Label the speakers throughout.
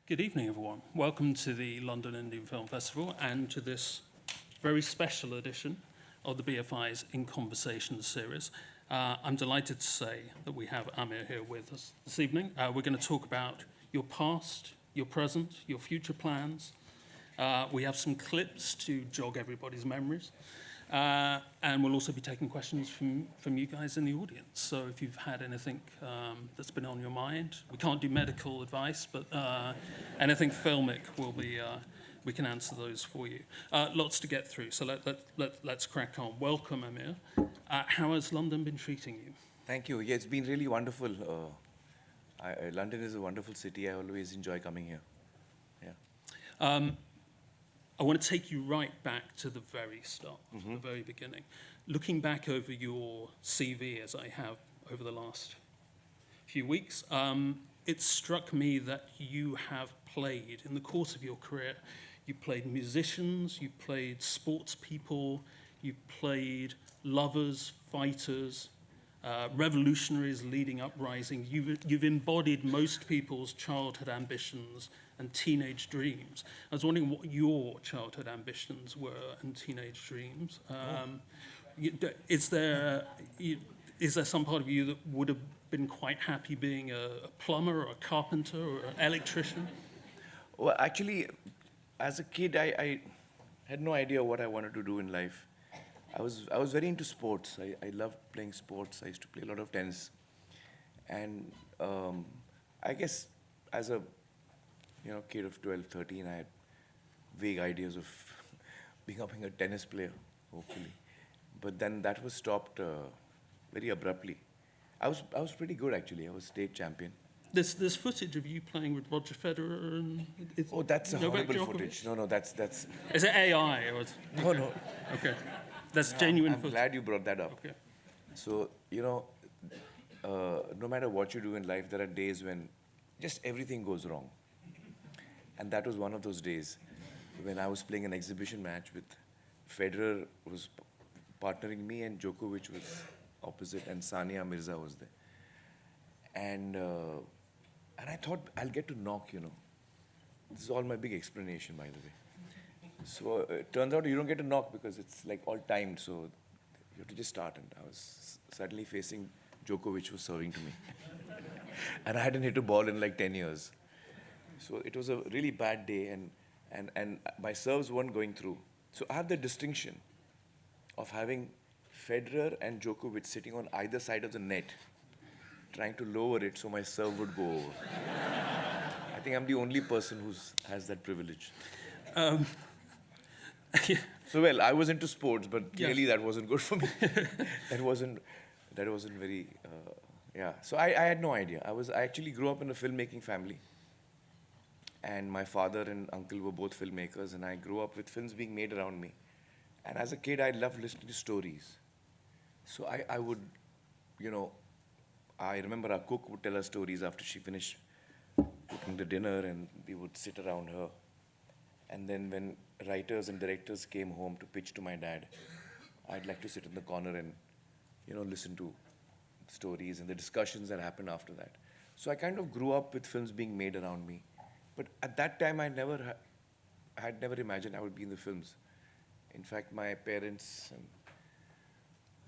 Speaker 1: Good evening, everyone. Welcome to the London Indian Film Festival and to this very special edition of the BFI's In Conversation series. I'm delighted to say that we have Aamir here with us this evening. We're going to talk about your past, your present, your future plans. We have some clips to jog everybody's memories. And we'll also be taking questions from you guys in the audience. So if you've had anything that's been on your mind, we can't do medical advice, but anything filmic will be, we can answer those for you. Lots to get through, so let's crack on. Welcome, Aamir. How has London been treating you?
Speaker 2: Thank you. Yeah, it's been really wonderful. London is a wonderful city. I always enjoy coming here. Yeah.
Speaker 1: I want to take you right back to the very start, the very beginning. Looking back over your CV, as I have over the last few weeks, it struck me that you have played, in the course of your career, you played musicians, you played sports people, you played lovers, fighters, revolutionaries leading uprisings. You've embodied most people's childhood ambitions and teenage dreams. I was wondering what your childhood ambitions were and teenage dreams. Is there some part of you that would have been quite happy being a plumber or a carpenter or an electrician?
Speaker 2: Well, actually, as a kid, I had no idea what I wanted to do in life. I was very into sports. I loved playing sports. I used to play a lot of tennis. And I guess as a kid of 12, 13, I had vague ideas of becoming a tennis player, hopefully. But then that was stopped very abruptly. I was pretty good, actually. I was state champion.
Speaker 1: There's footage of you playing with Roger Federer and...
Speaker 2: Oh, that's a horrible footage. No, that's...
Speaker 1: Is it AI? Or
Speaker 2: No.
Speaker 1: Okay. That's genuine
Speaker 2: I'm
Speaker 1: footage.
Speaker 2: glad you brought that up.
Speaker 1: Okay.
Speaker 2: So, no matter what you do in life, there are days when just everything goes wrong. And that was one of those days when I was playing an exhibition match with Federer was partnering me and Djokovic was opposite and Sania Mirza was there. And I thought I'll get to knock, This is all my big explanation, by the way. So it turns out you don't get to knock because it's like all timed. So you have to just start. And I was suddenly facing Djokovic who was serving to me. And I hadn't hit a ball in like 10 years. So it was a really bad day and my serves weren't going through. So I have the distinction of having Federer and Djokovic sitting on either side of the net, trying to lower it so my serve would go over. I think I'm the only person who has that privilege. So well, I was into sports, but clearly that wasn't good for me. That wasn't very, yeah. So I had no idea. I actually grew up in a filmmaking family. And my father and uncle were both filmmakers, and I grew up with films being made around me. And as a kid, I loved listening to stories. So I would, I remember our cook would tell us stories after she finished cooking the dinner, and we would sit around her. And then when writers and directors came home to pitch to my dad, I'd like to sit in the corner and, listen to stories and the discussions that happened after that. So I kind of grew up with films being made around me. But at that time, I had never imagined I would be in the films. In fact, my parents,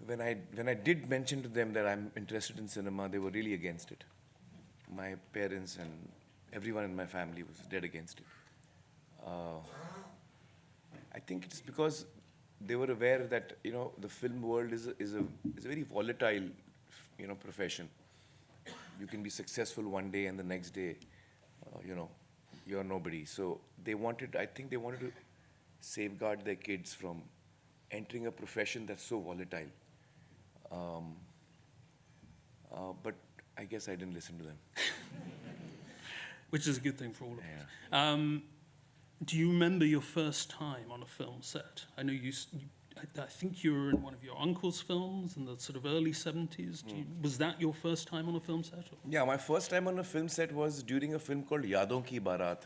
Speaker 2: when I did mention to them that I'm interested in cinema, they were really against it. My parents and everyone in my family was dead against it. I think it's because they were aware that the film world is a very volatile profession. You can be successful one day and the next day, you're nobody. So I think they wanted to safeguard their kids from entering a profession that's so volatile. But I guess I didn't listen to them.
Speaker 1: Which is a good thing for all of us. Do you remember your first time on a film set? I know I think you were in one of your uncle's films in the sort of early 70s. Was that your first time on a film set? Or?
Speaker 2: Yeah, my first time on a film set was during a film called Yadon Ki Barat.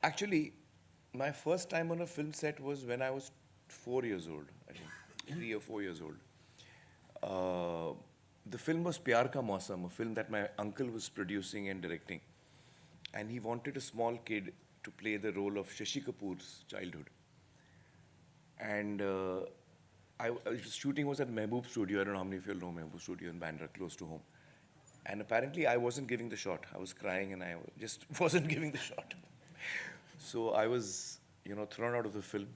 Speaker 2: Actually, my first time on a film set was when I was 4 years old, I think, 3 or 4 years old. the film was Pyar Ka Mausam, a film that my uncle was producing and directing. And he wanted a small kid to play the role of Shashi Kapoor's childhood. And shooting was at Mehboob Studio. I don't know how many of you know Mehboob Studio in Bandra, close to home. And apparently I wasn't giving the shot. I was crying and I just wasn't giving the shot. So I was, thrown out of the film.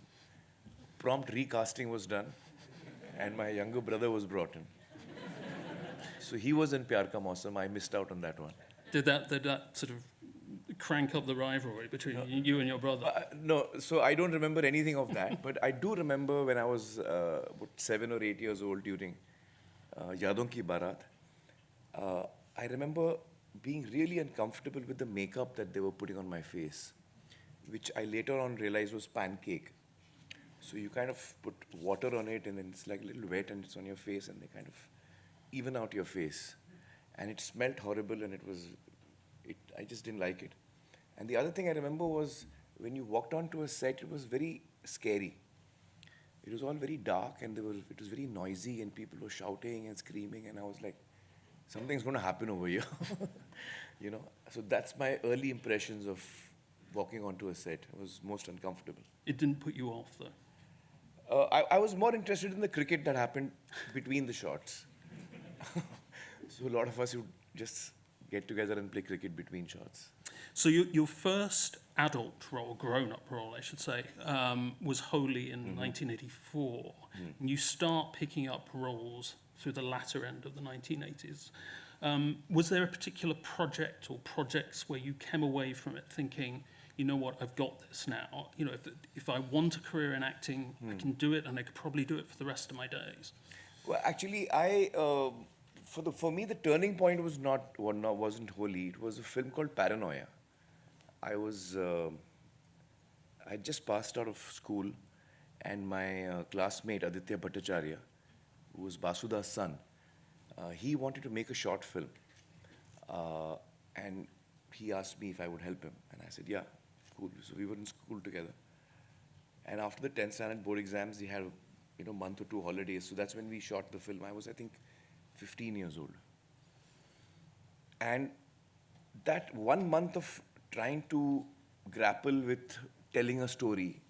Speaker 2: Prompt recasting was done. And my younger brother was brought in. So he was in Pyar Ka Mausam. I missed out on that one.
Speaker 1: Did that sort of crank up the rivalry between you and your brother?
Speaker 2: No, so I don't remember anything of that. But I do remember when I was about 7 or 8 years old during Yadon Ki Barat. I remember being really uncomfortable with the makeup that they were putting on my face, which I later on realized was pancake. So you kind of put water on it and then it's like a little wet and it's on your face and they kind of even out your face. And it smelled horrible and I just didn't like it. And the other thing I remember was when you walked onto a set, it was very scary. It was all very dark and it was very noisy and people were shouting and screaming and I was like, something's going to happen over here. So that's my early impressions of walking onto a set. It was most uncomfortable.
Speaker 1: It didn't put you off, though?
Speaker 2: I was more interested in the cricket that happened between the shots. So a lot of us would just get together and play cricket between shots.
Speaker 1: So your first adult role, grown-up role, I should say, was Holy in 1984. And you start picking up roles through the latter end of the 1980s. Was there a particular project or projects where you came away from it thinking, you know what, I've got this now. If I want a career in acting, I can do it and I could probably do it for the rest of my days.
Speaker 2: Well, actually, for me, the turning point wasn't Holy. It was a film called Paranoia. I just passed out of school and my classmate, Aditya Bhattacharya, who was Basuda's son, he wanted to make a short film. And he asked me if I would help him. And I said, yeah, cool. So we were in school together. And after the 10th standard board exams, he had a month or two holidays. So that's when we shot the film. I was, I think, 15 years old. And that 1 month of trying to grapple with telling a story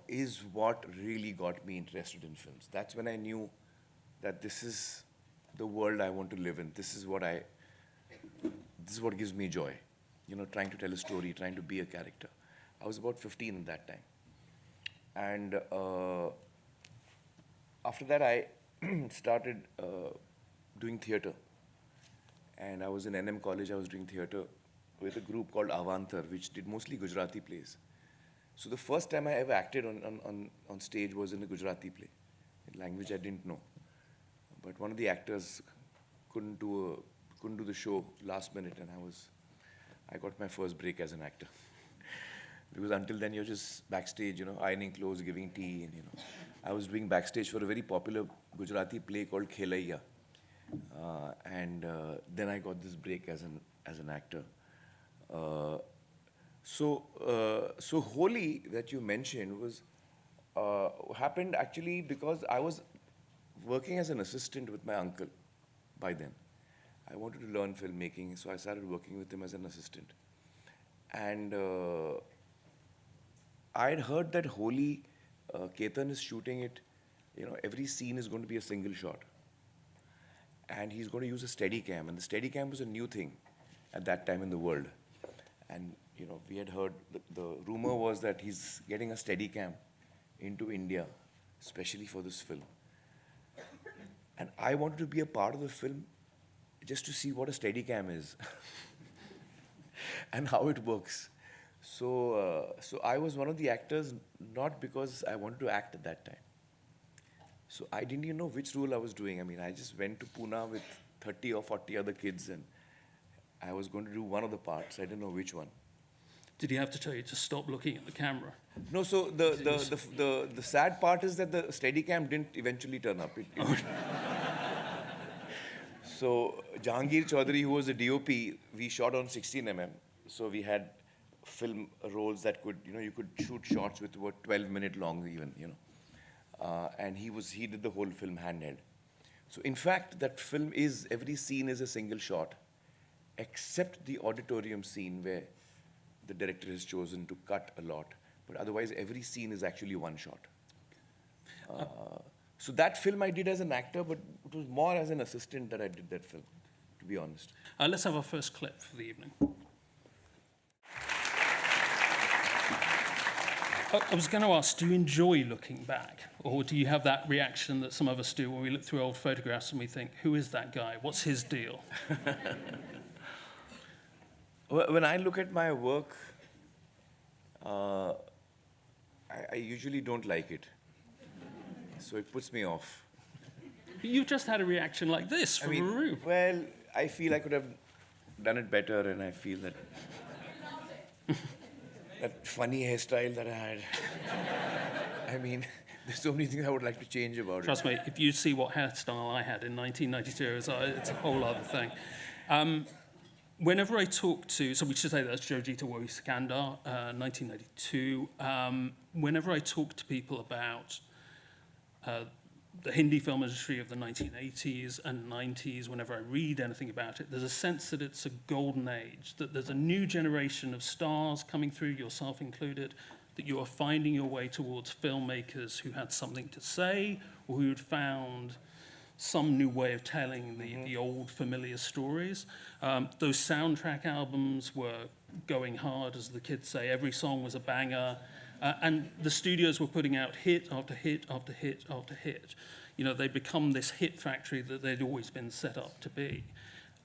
Speaker 2: is what really got me interested in films. That's when I knew that this is the world I want to live in. This is what gives me joy. Trying to tell a story, trying to be a character. I was about 15 at that time. And after that, I started doing theatre. And I was in NM College, I was doing theatre with a group called Avantar, which did mostly Gujarati plays. So the first time I ever acted on stage was in a Gujarati play, a language I didn't know. But one of the actors couldn't do the show last minute, and I got my first break as an actor. Because until then, you're just backstage, ironing clothes, giving tea, and I was doing backstage for a very popular Gujarati play called Khelaiya. And then I got this break as an actor. So Holy that you mentioned was happened actually because I was working as an assistant with my uncle by then. I wanted to learn filmmaking, so I started working with him as an assistant. And I had heard that Holy, Ketan is shooting it, every scene is going to be a single shot. And he's going to use a Steadicam, and the Steadicam was a new thing at that time in the world. And we had heard, the rumor was that he's getting a Steadicam into India, especially for this film. And I wanted to be a part of the film just to see what a Steadicam is and how it works. So I was one of the actors, not because I wanted to act at that time. So I didn't even know which role I was doing. I just went to Pune with 30 or 40 other kids and I was going to do one of the parts. I didn't know which one.
Speaker 1: Did he have to tell you to stop looking at the camera?
Speaker 2: No, so the sad part is that the Steadicam didn't eventually turn up. So Jahangir Chaudhary, who was the DOP, we shot on 16mm. So we had film rolls that could, you could shoot shots with about 12-minute long even, And he did the whole film handheld. So in fact, that film is, every scene is a single shot, except the auditorium scene where the director has chosen to cut a lot. But otherwise, every scene is actually one shot. So that film I did as an actor, but it was more as an assistant that I did that film, to be honest.
Speaker 1: Let's have our first clip for the evening. I was going to ask, do you enjoy looking back? Or do you have that reaction that some of us do when we look through old photographs and we think, who is that guy? What's his deal?
Speaker 2: When I look at my work, I usually don't like it. So it puts me off.
Speaker 1: You just had a reaction like this from a room.
Speaker 2: Well, I feel I could have done it better, and I feel that that funny hairstyle that I had. I mean, there's so many things I would like to change about it.
Speaker 1: Trust me, if you see what hairstyle I had in 1992, it's a whole other thing. Whenever I talk to, so we should say that's Jojita Wari Sikandar, 1992. Whenever I talk to people about the Hindi film industry of the 1980s and 90s, whenever I read anything about it, there's a sense that it's a golden age, that there's a new generation of stars coming through, yourself included, that you are finding your way towards filmmakers who had something to say or who had found some new way of telling the old familiar stories. Those soundtrack albums were going hard, as the kids say. Every song was a banger. And the studios were putting out hit after hit after hit after hit. You know, they'd become this hit factory that they'd always been set up to be.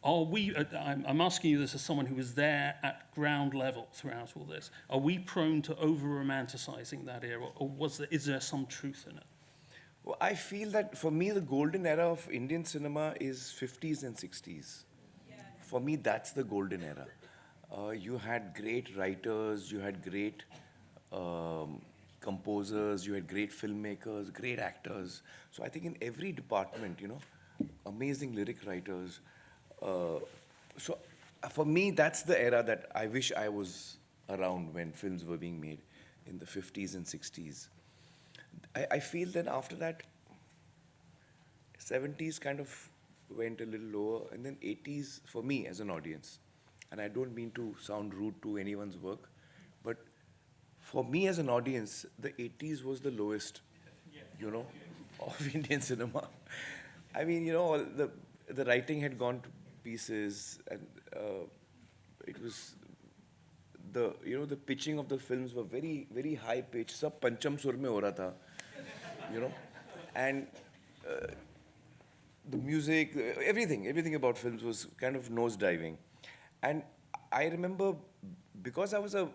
Speaker 1: Are we, I'm asking you this as someone who was there at ground level throughout all this, are we prone to over-romanticizing that era, or is there some truth in it?
Speaker 2: Well, I feel that for me, the golden era of Indian cinema is 50s and 60s. For me, that's the golden era. You had great writers, you had great composers, you had great filmmakers, great actors. So I think in every department, you know, amazing lyric writers. So for me, that's the era that I wish I was around when films were being made in the 50s and 60s. I feel that after that, 70s kind of went a little lower, and then 80s for me as an audience. And I don't mean to sound rude to anyone's work, but for me as an audience, the 80s was the lowest, you know, of Indian cinema. I mean, you know, the writing had gone to pieces, and it was the pitching of the films were very, very high pitched. Sab pancham sur mein ho raha tha, you know, and the music, everything about films was kind of nosediving. And I remember, because I was a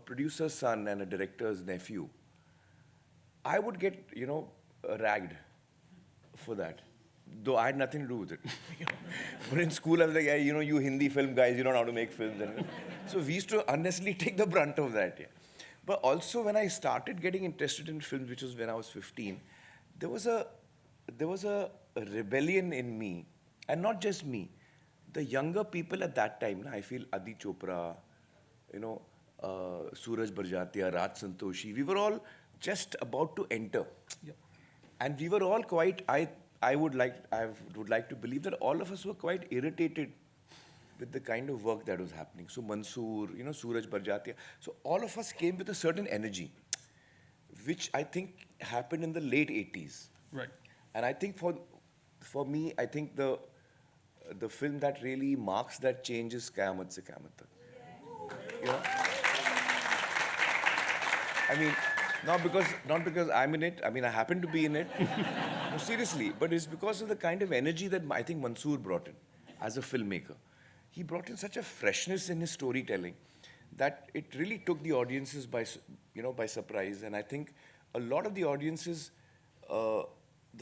Speaker 2: producer's son and a director's nephew, I would get, ragged for that, though I had nothing to do with it. But in school, I was like, you Hindi film guys, you don't know how to make films. And so we used to unnecessarily take the brunt of that. Yeah. But also, when I started getting interested in films, which was when I was 15, there was a rebellion in me, and not just me. The younger people at that time, I feel Adi Chopra, Suraj Barjatia, Raj Santoshi, we were all just about to enter.
Speaker 1: Yep. And
Speaker 2: we were all quite, I would like to believe that all of us were quite irritated with the kind of work that was happening. So Mansoor, Suraj Barjatia. So all of us came with a certain energy, which I think happened in the late 80s.
Speaker 1: Right.
Speaker 2: And I think for me, I think the film that really marks that change is Qayamat Se Qayamat Tak. You know? I mean, not because I'm in it. I mean, I happen to be in it. No, seriously, but it's because of the kind of energy that I think Mansoor brought in as a filmmaker. He brought in such a freshness in his storytelling that it really took the audiences by surprise. And I think a lot of the audiences, the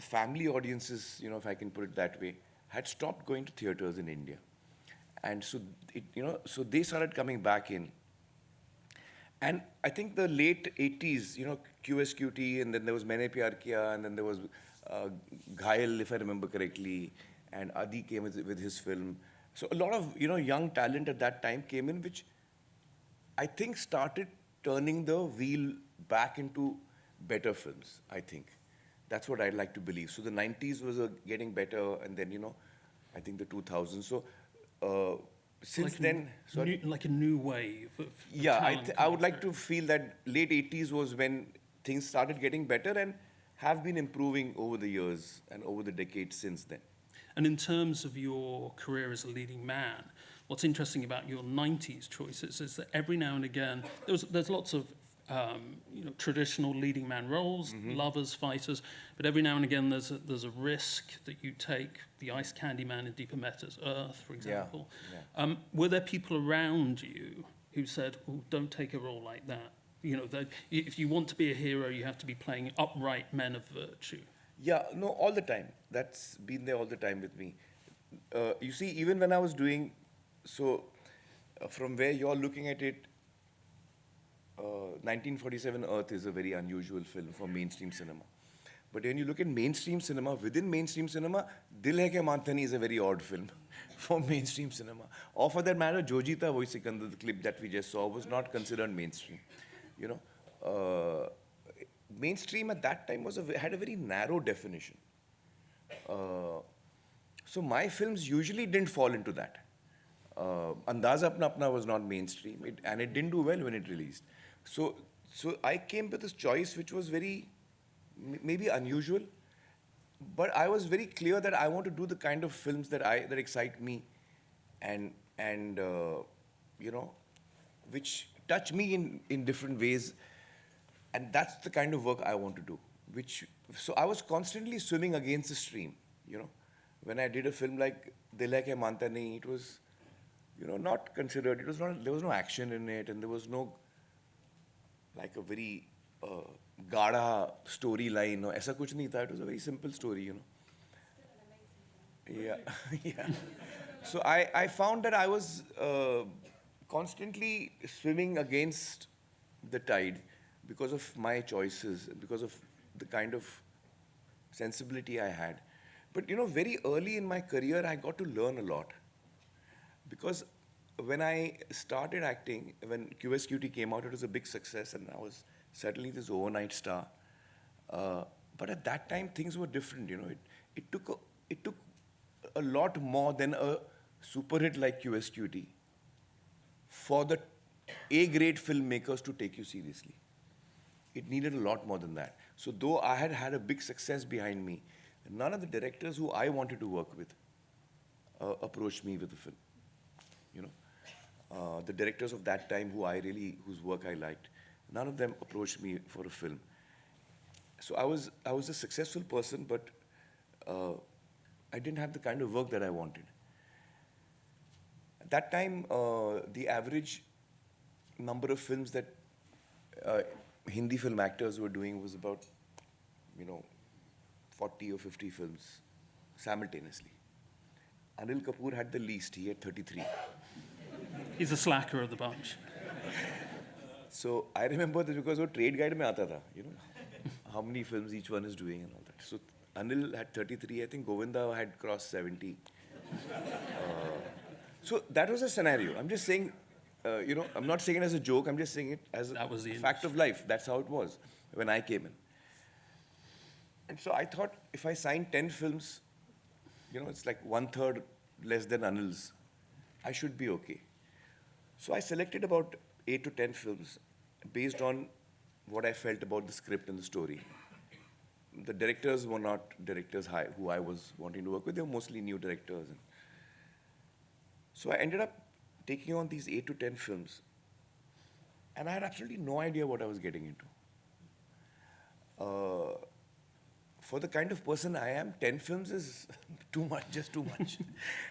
Speaker 2: family audiences, if I can put it that way, had stopped going to theaters in India. And so, so they started coming back in. And I think the late 80s, QSQT, and then there was Maine Pyar Kiya, and then there was Ghayal, if I remember correctly, and Adi came with his film. So a lot of, young talent at that time came in, which I think started turning the wheel back into better films, I think. That's what I'd like to believe. So the 90s was getting better, and then, I think the 2000s. So since then, sorry?
Speaker 1: Like a new wave of
Speaker 2: Yeah,
Speaker 1: talent
Speaker 2: I
Speaker 1: coming
Speaker 2: would like
Speaker 1: through.
Speaker 2: to feel that late 80s was when things started getting better and have been improving over the years and over the decades since then.
Speaker 1: And in terms of your career as a leading man, what's interesting about your 90s choices is that every now and again, there's lots of traditional leading man roles, lovers, fighters, but every now and again there's a risk that you take, the Ice Candy Man in Deeper Meta's Earth, for example.
Speaker 2: Yeah.
Speaker 1: Were there people around you who said, oh, don't take a role like that? That if you want to be a hero, you have to be playing upright men of virtue.
Speaker 2: Yeah, no, all the time. That's been there all the time with me. You see, even when I was doing, from where you're looking at it, 1947 Earth is a very unusual film for mainstream cinema. But when you look at mainstream cinema, within mainstream cinema, Dil Hai Ke Mantani is a very odd film for mainstream cinema. Or for that matter, Jojita Voi Sikandar, the clip that we just saw, was not considered mainstream. Mainstream at that time had a very narrow definition. So my films usually didn't fall into that. Andaz Apna Apna was not mainstream, and it didn't do well when it released. So I came with this choice which was very, maybe unusual, but I was very clear that I want to do the kind of films that excite me, and which touch me in different ways, and that's the kind of work I want to do. So I was constantly swimming against the stream. When I did a film like Dil Hai Ke Mantani, it was not considered. There was no action in it, and there was no like a very gaada storyline. Aisa kuch nahi tha. It was a very simple story. Yeah, yeah. So I found that I was constantly swimming against the tide because of my choices, because of the kind of sensibility I had. But very early in my career, I got to learn a lot. Because when I started acting, when QSQT came out, it was a big success, and I was suddenly this overnight star. But at that time, things were different. It took a lot more than a super hit like QSQT for the A-grade filmmakers to take you seriously. It needed a lot more than that. So though I had a big success behind me, none of the directors who I wanted to work with approached me with the film. The directors of that time whose work I liked, none of them approached me for a film. So I was a successful person, but I didn't have the kind of work that I wanted. At that time, the average number of films that Hindi film actors were doing was about, 40 or 50 films simultaneously. Anil Kapoor had the least. He had 33.
Speaker 1: He's the slacker of the bunch.
Speaker 2: So I remember that because वो trade guide में आता था, how many films each one is doing and all that. So Anil had 33. I think Govinda had crossed 70. So that was a scenario. I'm just saying, I'm not saying it as a joke. I'm just saying it as a fact of life. That's how it was when I came in. And so I thought if I sign 10 films, it's like 1/3 less than Anil's, I should be okay. So I selected about 8 to 10 films based on what I felt about the script and the story. The directors were not directors who I was wanting to work with. They were mostly new directors. So I ended up taking on these 8 to 10 films. And I had absolutely no idea what I was getting into. For the kind of person I am, 10 films is too much, just too much.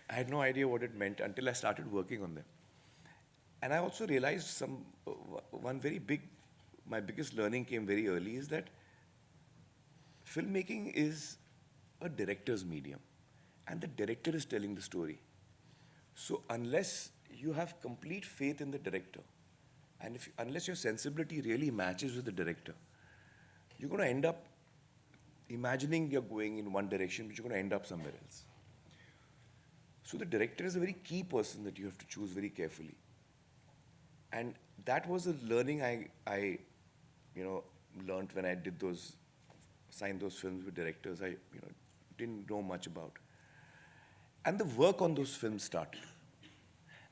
Speaker 2: I had no idea what it meant until I started working on them. And I also realized my biggest learning came very early, is that filmmaking is a director's medium. And the director is telling the story. So unless you have complete faith in the director, and unless your sensibility really matches with the director, you're going to end up imagining you're going in one direction, but you're going to end up somewhere else. So the director is a very key person that you have to choose very carefully. And that was a learning I learned when I did those sign those films with directors I didn't know much about. And the work on those films started.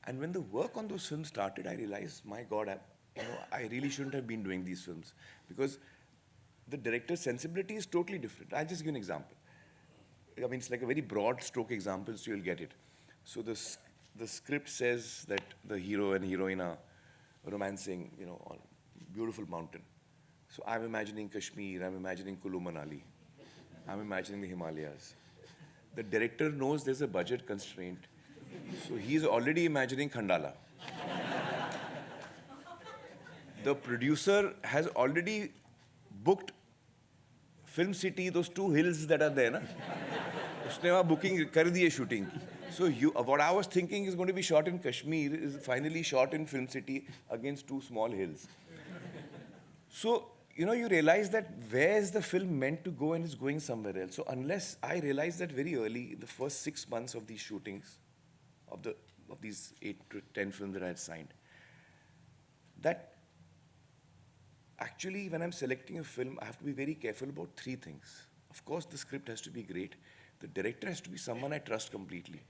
Speaker 2: And when the work on those films started, I realized, my God, I really shouldn't have been doing these films, because the director's sensibility is totally different. I'll just give an example. I mean, it's like a very broad stroke example, so you'll get it. So the script says that the hero and heroine are romancing, on a beautiful mountain. So I'm imagining Kashmir, I'm imagining Kulu Manali, I'm imagining the Himalayas. The director knows there's a budget constraint, so he's already imagining Khandala. The producer has already booked Film City, those 2 hills that are there, na? उसने वहाँ booking कर दी है shooting. So what I was thinking is going to be shot in Kashmir is finally shot in Film City against 2 small hills. So, you realize that where is the film meant to go and it's going somewhere else. So unless I realized that very early, in the first 6 months of these shootings, of these 8 to 10 films that I had signed, that actually when I'm selecting a film, I have to be very careful about 3 things. Of course, the script has to be great. The director has to be someone I trust completely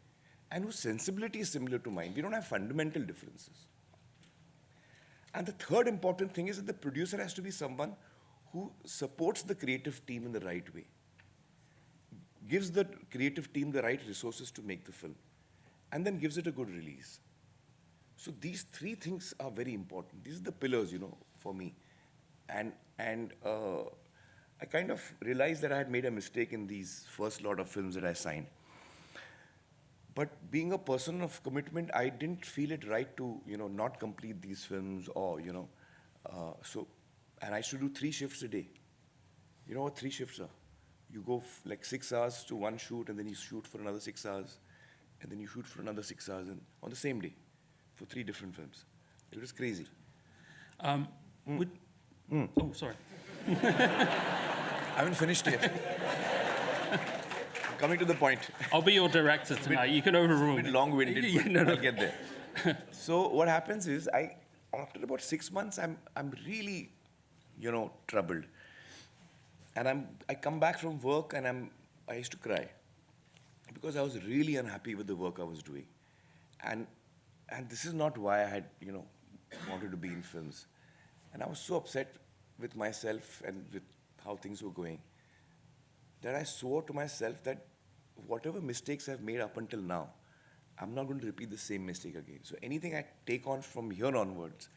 Speaker 2: and whose sensibility is similar to mine. We don't have fundamental differences. And the third important thing is that the producer has to be someone who supports the creative team in the right way, gives the creative team the right resources to make the film, and then gives it a good release. So these 3 things are very important. These are the pillars, for me. And I kind of realized that I had made a mistake in these first lot of films that I signed. But being a person of commitment, I didn't feel it right to, not complete these films or, and I used to do 3 shifts a day. You know what 3 shifts are? You go like 6 hours to one shoot, and then you shoot for another 6 hours, and then you shoot for another 6 hours on the same day for 3 different films. It was crazy.
Speaker 1: Oh, sorry.
Speaker 2: I haven't finished yet. Coming to the point.
Speaker 1: I'll be your director tonight. You can overrule
Speaker 2: It's a bit
Speaker 1: me.
Speaker 2: long-winded,
Speaker 1: Yeah,
Speaker 2: but
Speaker 1: no.
Speaker 2: I'll get there. So what happens is, after about 6 months, I'm really, troubled. And I come back from work and I used to cry because I was really unhappy with the work I was doing. And this is not why I had, wanted to be in films. And I was so upset with myself and with how things were going that I swore to myself that whatever mistakes I've made up until now, I'm not going to repeat the same mistake again. So anything I take on from here onwards,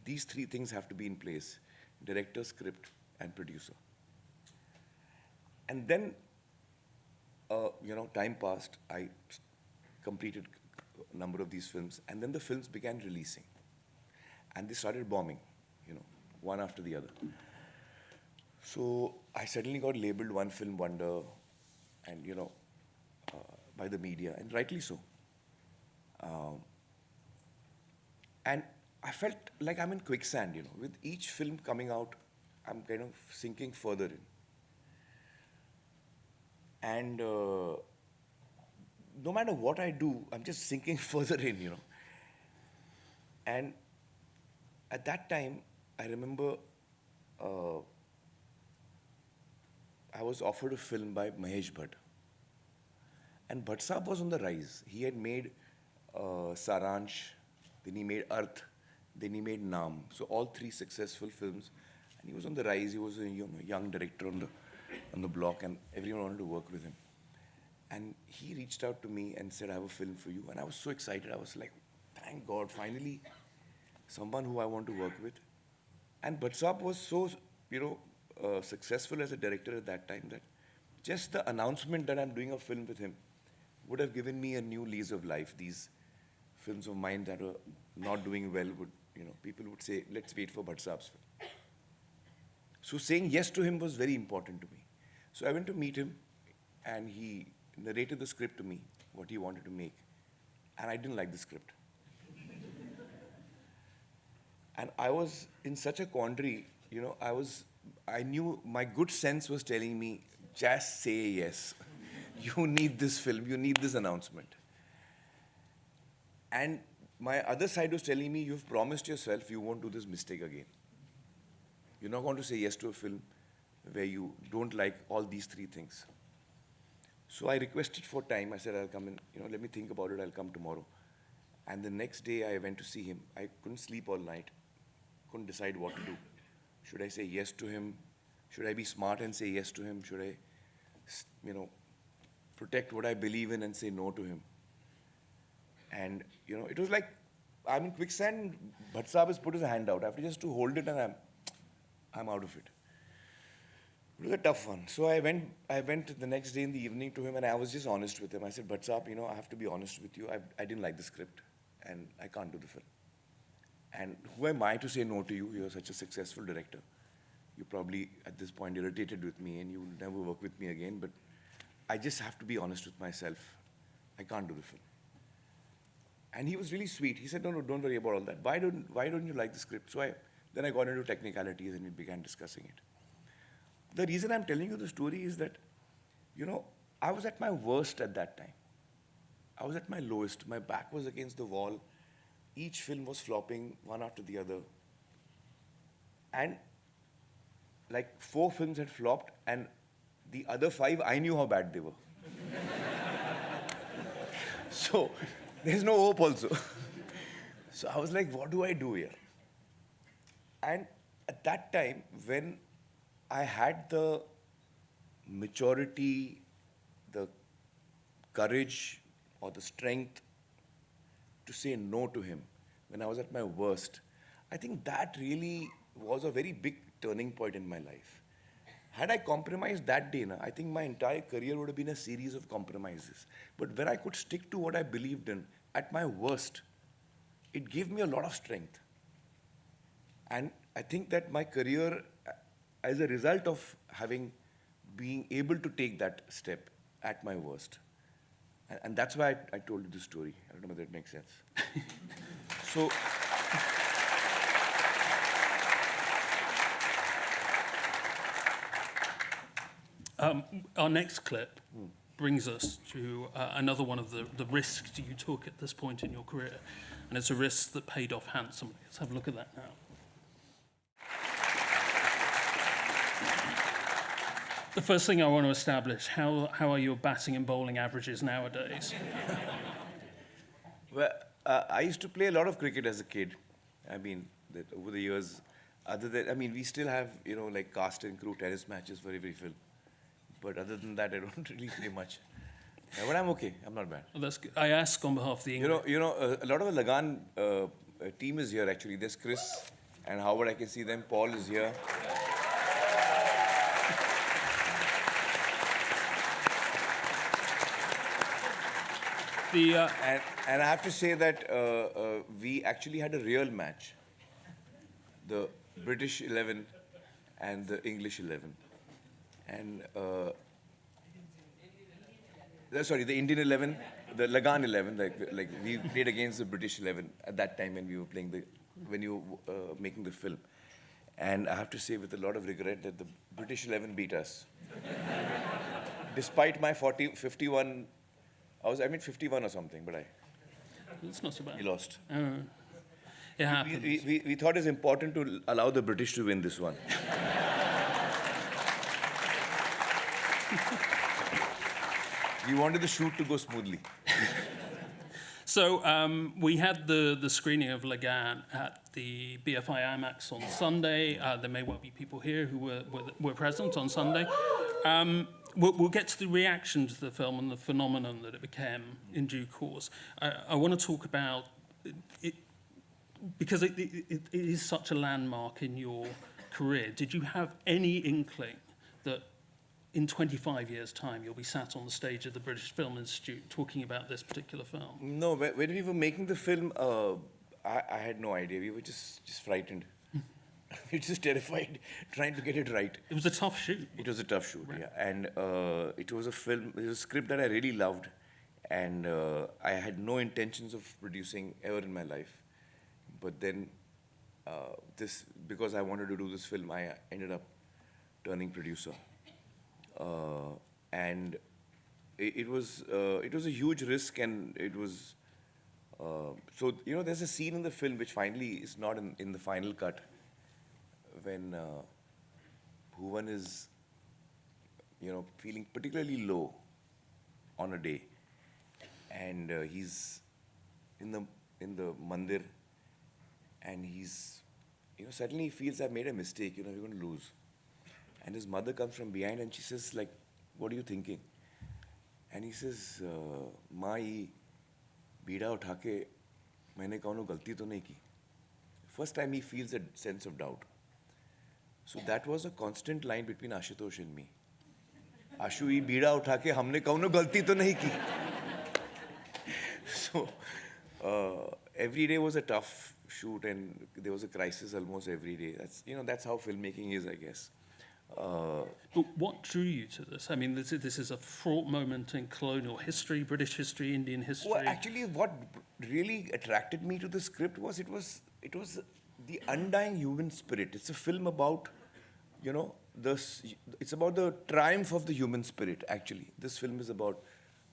Speaker 2: these 3 things have to be in place: director, script, and producer. And then, time passed. I completed a number of these films, and then the films began releasing. And they started bombing, one after the other. So I suddenly got labeled one film wonder, and by the media, and rightly so. And I felt like I'm in quicksand, With each film coming out, I'm kind of sinking further in. And no matter what I do, I'm just sinking further in, And at that time, I remember I was offered a film by Mahesh Bhatt. And Bhatt Saab was on the rise. He had made Saransh, then he made Arth, then he made Naam. So all 3 successful films. And he was on the rise. He was a young director on the block, and everyone wanted to work with him. And he reached out to me and said, I have a film for you. And I was so excited. I was like, thank God, finally, someone who I want to work with. And Bhatt Saab was so, successful as a director at that time that just the announcement that I'm doing a film with him would have given me a new lease of life. These films of mine that were not doing well would, people would say, let's wait for Bhatt Saab's film. So saying yes to him was very important to me. So I went to meet him, and he narrated the script to me, what he wanted to make. And I didn't like the script. And I was in such a quandary, I knew my good sense was telling me, just say yes. You need this film, you need this announcement. And my other side was telling me, you've promised yourself you won't do this mistake again. You're not going to say yes to a film where you don't like all these three things. So I requested for time. I said, I'll come in, let me think about it. I'll come tomorrow. And the next day I went to see him. I couldn't sleep all night. Couldn't decide what to do. Should I say yes to him? Should I be smart and say yes to him? Should I, protect what I believe in and say no to him? And, it was like, I'm in quicksand. Bhatt Saab has put his hand out. I have to just to hold it and I'm out of it. It was a tough one. So I went the next day in the evening to him and I was just honest with him. I said, Bhatt Saab, I have to be honest with you. I didn't like the script and I can't do the film. And who am I to say no to you? You're such a successful director. You're probably, at this point, irritated with me and you will never work with me again, but I just have to be honest with myself. I can't do the film. And he was really sweet. He said, no, don't worry about all that. Why don't you like the script? So then I got into technicalities and we began discussing it. The reason I'm telling you the story is that, I was at my worst at that time. I was at my lowest. My back was against the wall. Each film was flopping one after the other. And like 4 films had flopped and the other 5, I knew how bad they were. So there's no hope also. So I was like, what do I do here? And at that time, when I had the maturity, the courage, or the strength to say no to him, when I was at my worst, I think that really was a very big turning point in my life. Had I compromised that day, I think my entire career would have been a series of compromises. But when I could stick to what I believed in, at my worst, it gave me a lot of strength. And I think that my career, as a result of being able to take that step at my worst. And that's why I told you this story. I don't know whether it makes sense. So,
Speaker 1: our next clip brings us to another one of the risks you took at this point in your career. And it's a risk that paid off handsomely. Let's have a look at that now. The first thing I want to establish, how are your batting and bowling averages nowadays?
Speaker 2: Well, I used to play a lot of cricket as a kid. I mean, over the years, we still have, like cast and crew tennis matches for every film. But other than that, I don't really play much. But I'm okay. I'm not bad.
Speaker 1: Well, that's good. I ask on behalf of the English.
Speaker 2: A lot of the Lagaan team is here, actually. There's Chris and Howard. I can see them. Paul is here. And I have to say that we actually had a real match. The British 11 and the English 11. And, the Indian 11, the Lagaan 11, like we played against the British 11 at that time when we were playing when you were making the film. And I have to say with a lot of regret that the British 11 beat us. Despite my 51, I was 51 or something, but
Speaker 1: It's not so bad.
Speaker 2: we lost.
Speaker 1: It happens.
Speaker 2: We thought it's important to allow the British to win this one. We wanted the shoot to go smoothly.
Speaker 1: So we had the screening of Lagaan at the BFI IMAX on Sunday. There may well be people here who were present on Sunday. We'll get to the reaction to the film and the phenomenon that it became in due course. I want to talk about it because it is such a landmark in your career. Did you have any inkling that in 25 years' time you'll be sat on the stage of the British Film Institute talking about this particular film?
Speaker 2: No, when we were making the film, I had no idea. We were just frightened. We were just terrified, trying to get it right.
Speaker 1: It was a tough shoot.
Speaker 2: It was a tough shoot,
Speaker 1: Right.
Speaker 2: yeah. And it was a script that I really loved. And I had no intentions of producing ever in my life. But then, because I wanted to do this film, I ended up turning producer. And it was a huge risk, and it was there's a scene in the film which finally is not in the final cut when Bhuvan is feeling particularly low on a day, and he's in the mandir, and he's, suddenly he feels I've made a mistake. We're going to lose, and his mother comes from behind and she says like, "What are you thinking?" And he says, "माँ ये बीड़ा उठा के मैंने कौनो गलती तो नहीं की." First time he feels a sense of doubt. So that was a constant line between Ashutosh and me. Ashu, ये बीड़ा उठा के हमने कौनो गलती तो नहीं की. So every day was a tough shoot, and there was a crisis almost every day. That's how filmmaking is, I guess.
Speaker 1: But what drew you to this? I mean, this is a fraught moment in colonial history, British history, Indian history.
Speaker 2: Well, actually, what really attracted me to the script was it was the undying human spirit. It's a film about, it's about the triumph of the human spirit. Actually, this film is about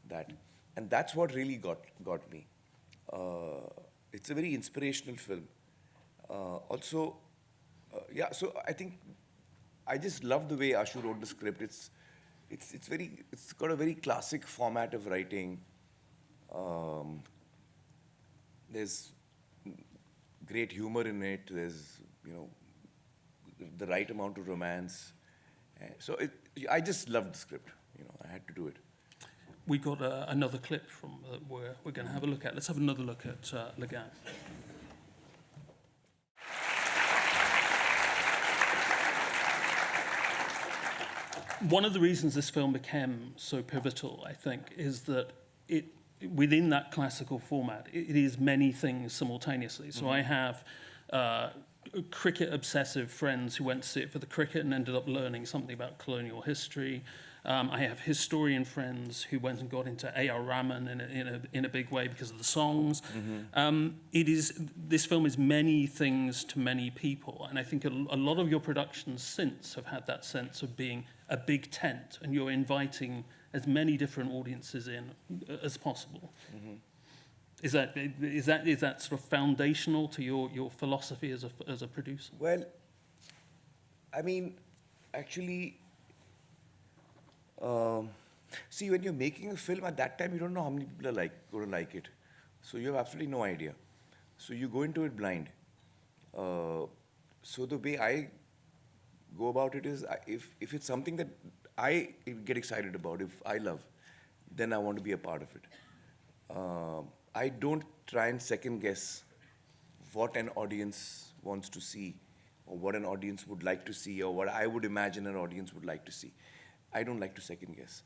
Speaker 2: that, and that's what really got me. It's a very inspirational film. Also, So I think I just love the way Ashu wrote the script. It's got a very classic format of writing. There's great humor in it. There's the right amount of romance. So I just loved the script. I had to do it.
Speaker 1: We got another clip from where we're going to have a look at. Let's have another look at Lagaan. One of the reasons this film became so pivotal, I think, is that within that classical format, it is many things simultaneously. So I have cricket-obsessive friends who went to see it for the cricket and ended up learning something about colonial history. I have historian friends who went and got into A.R. Rahman in a big way because of the songs. This film is many things to many people, and I think a lot of your productions since have had that sense of being a big tent, and you're inviting as many different audiences in as possible. Is that sort of foundational to your philosophy as a producer?
Speaker 2: Well, I mean, actually, see, when you're making a film at that time, you don't know how many people are going to like it. So you have absolutely no idea. So you go into it blind. So the way I go about it is, if it's something that I get excited about, if I love, then I want to be a part of it. I don't try and second guess what an audience wants to see, or what an audience would like to see, or what I would imagine an audience would like to see. I don't like to second guess.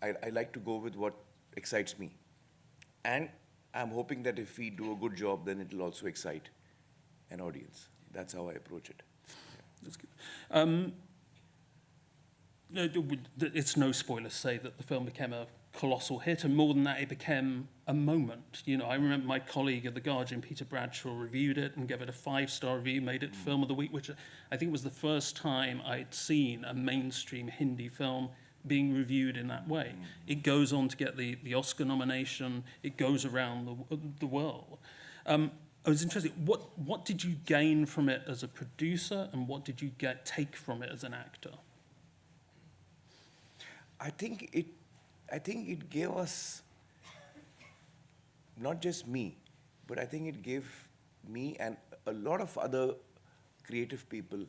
Speaker 2: I like to go with what excites me. And I'm hoping that if we do a good job, then it'll also excite an audience. That's how I approach it.
Speaker 1: That's good. It's no spoiler to say that the film became a colossal hit, and more than that, it became a moment. I remember my colleague at The Guardian, Peter Bradshaw, reviewed it and gave it a 5-star review, made it Film of the Week, which I think was the first time I'd seen a mainstream Hindi film being reviewed in that way. It goes on to get the Oscar nomination. It goes around the world. I was interested, what did you gain from it as a producer, and what did you take from it as an actor?
Speaker 2: I think it gave us, not just me, but I think it gave me and a lot of other creative people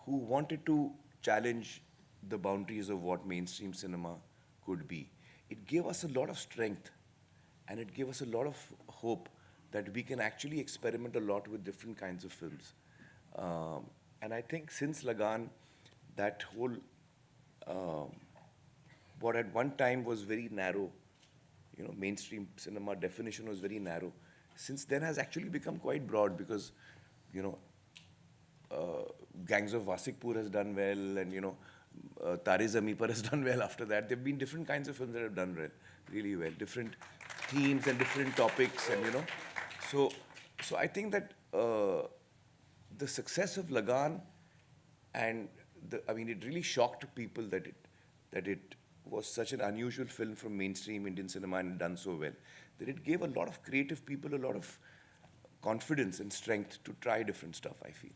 Speaker 2: who wanted to challenge the boundaries of what mainstream cinema could be. It gave us a lot of strength, and it gave us a lot of hope that we can actually experiment a lot with different kinds of films. And I think since Lagaan, that whole what at one time was very narrow, mainstream cinema definition was very narrow, since then has actually become quite broad, because, Gangs of Wasikpur has done well, and, Tare Zameen Par has done well after that. There have been different kinds of films that have done really well, different themes and different topics, and, So I think that the success of Lagaan, and it really shocked people that it was such an unusual film from mainstream Indian cinema and done so well, that it gave a lot of creative people a lot of confidence and strength to try different stuff, I feel.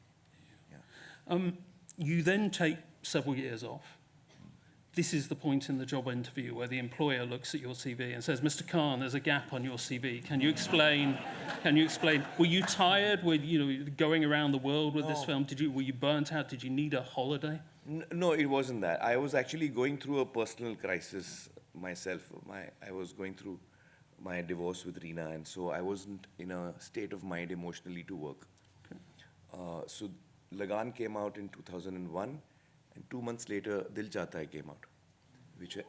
Speaker 2: Yeah.
Speaker 1: You then take several years off, this is the point in the job interview where the employer looks at your CV and says, Mr. Khan, there's a gap on your CV. Can you explain? Were you tired? Were you going around the world with this film? Were you burnt out? Did you need a holiday?
Speaker 2: No, it wasn't that. I was actually going through a personal crisis myself. I was going through my divorce with Reena, and so I wasn't in a state of mind emotionally to work.
Speaker 1: Okay.
Speaker 2: So Lagaan came out in 2001, and 2 months later, Dil Chahta came out, which had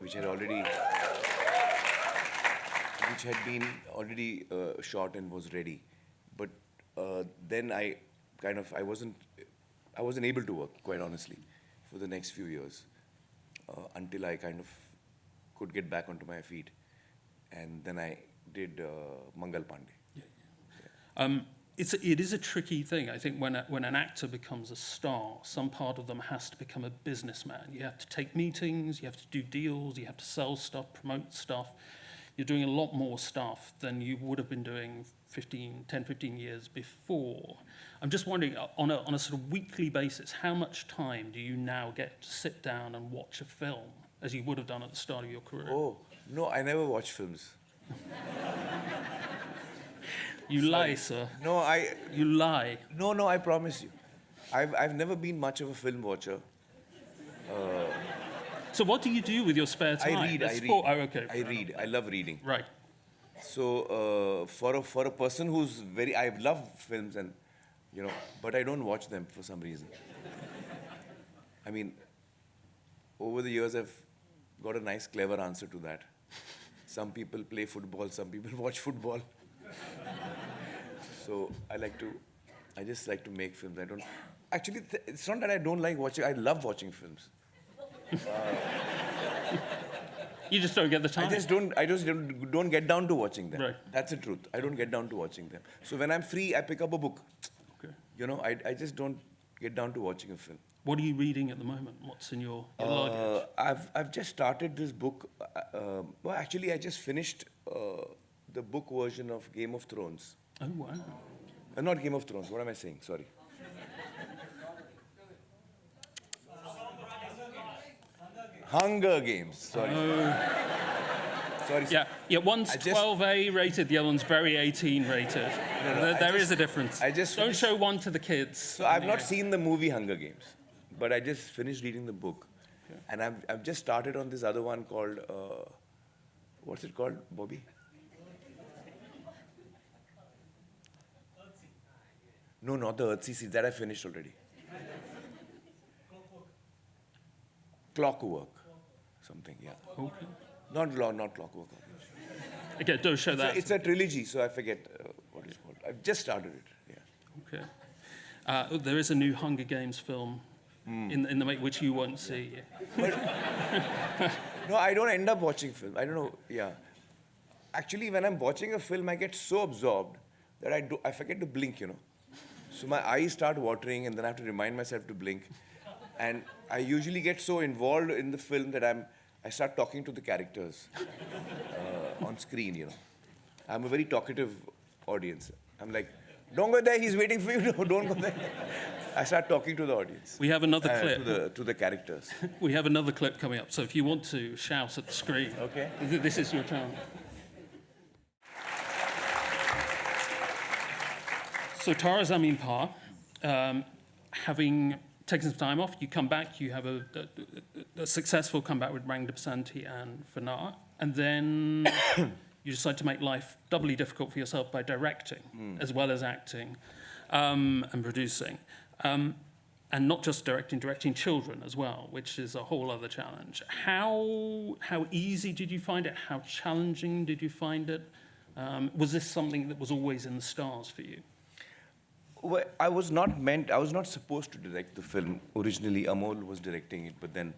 Speaker 2: been already shot and was ready. But then I wasn't able to work, quite honestly, for the next few years, until I kind of could get back onto my feet. And then I did Mangal Pandey.
Speaker 1: Yeah. It is a tricky thing. I think when an actor becomes a star, some part of them has to become a businessman. You have to take meetings, you have to do deals, you have to sell stuff, promote stuff. You're doing a lot more stuff than you would have been doing 10, 15 years before. I'm just wondering, on a sort of weekly basis, how much time do you now get to sit down and watch a film, as you would have done at the start of your career?
Speaker 2: Oh, no, I never watch films.
Speaker 1: You lie, sir.
Speaker 2: No,
Speaker 1: You lie.
Speaker 2: No, I promise you. I've never been much of a film watcher.
Speaker 1: So what do you do with your spare time?
Speaker 2: I read.
Speaker 1: Oh, okay.
Speaker 2: I read. I love reading.
Speaker 1: Right.
Speaker 2: So for a person who's I love films and, but I don't watch them for some reason. I mean, over the years I've got a nice, clever answer to that. Some people play football, some people watch football. So I just like to make films. Actually, it's not that I don't like watching, I love watching films.
Speaker 1: You just don't get the time.
Speaker 2: I just don't get down to watching them.
Speaker 1: Right.
Speaker 2: That's the truth. I don't get down to watching them. So when I'm free, I pick up a book.
Speaker 1: Okay.
Speaker 2: I just don't get down to watching a film.
Speaker 1: What are you reading at the moment? What's in your luggage?
Speaker 2: I've just started this book. Well, actually, I just finished the book version of Game of Thrones.
Speaker 1: Oh, wow.
Speaker 2: Not Game of Thrones. What am I saying? Sorry. Hunger Games. Sorry. Sorry.
Speaker 1: Yeah. One's 12A rated, the other one's very 18 rated. There is a difference. Don't show one to the kids.
Speaker 2: So I've not seen the movie Hunger Games, but I just finished reading the book. Okay. And I've just started on this other one called, what's it called, Bobby? No, not the Earthsea Seeds. That I finished already. Clockwork. Something, yeah.
Speaker 1: Okay.
Speaker 2: Not Clockwork.
Speaker 1: Okay, don't show that.
Speaker 2: It's a trilogy, so I forget what it's called. I've just started it, yeah.
Speaker 1: Okay. There is a new Hunger Games film in the make, which you won't see.
Speaker 2: No, I don't end up watching film. I don't know, yeah. Actually, when I'm watching a film, I get so absorbed that I forget to blink, So my eyes start watering, and then I have to remind myself to blink. And I usually get so involved in the film that I start talking to the characters on screen, I'm a very talkative audience. I'm like, don't go there, he's waiting for you. Don't go there. I start talking to the audience.
Speaker 1: We have another clip.
Speaker 2: To the characters.
Speaker 1: We have another clip coming up, so if you want to shout at the screen,
Speaker 2: okay.
Speaker 1: This is your chance. So Tara Zameen Par, having taken some time off, you come back, you have a successful comeback with Rang de Basanti and Fanar, and then you decide to make life doubly difficult for yourself by directing, as well as acting and producing. And not just directing children as well, which is a whole other challenge. How easy did you find it? How challenging did you find it? Was this something that was always in the stars for you?
Speaker 2: Well, I was not supposed to direct the film. Originally, Amol was directing it, but then,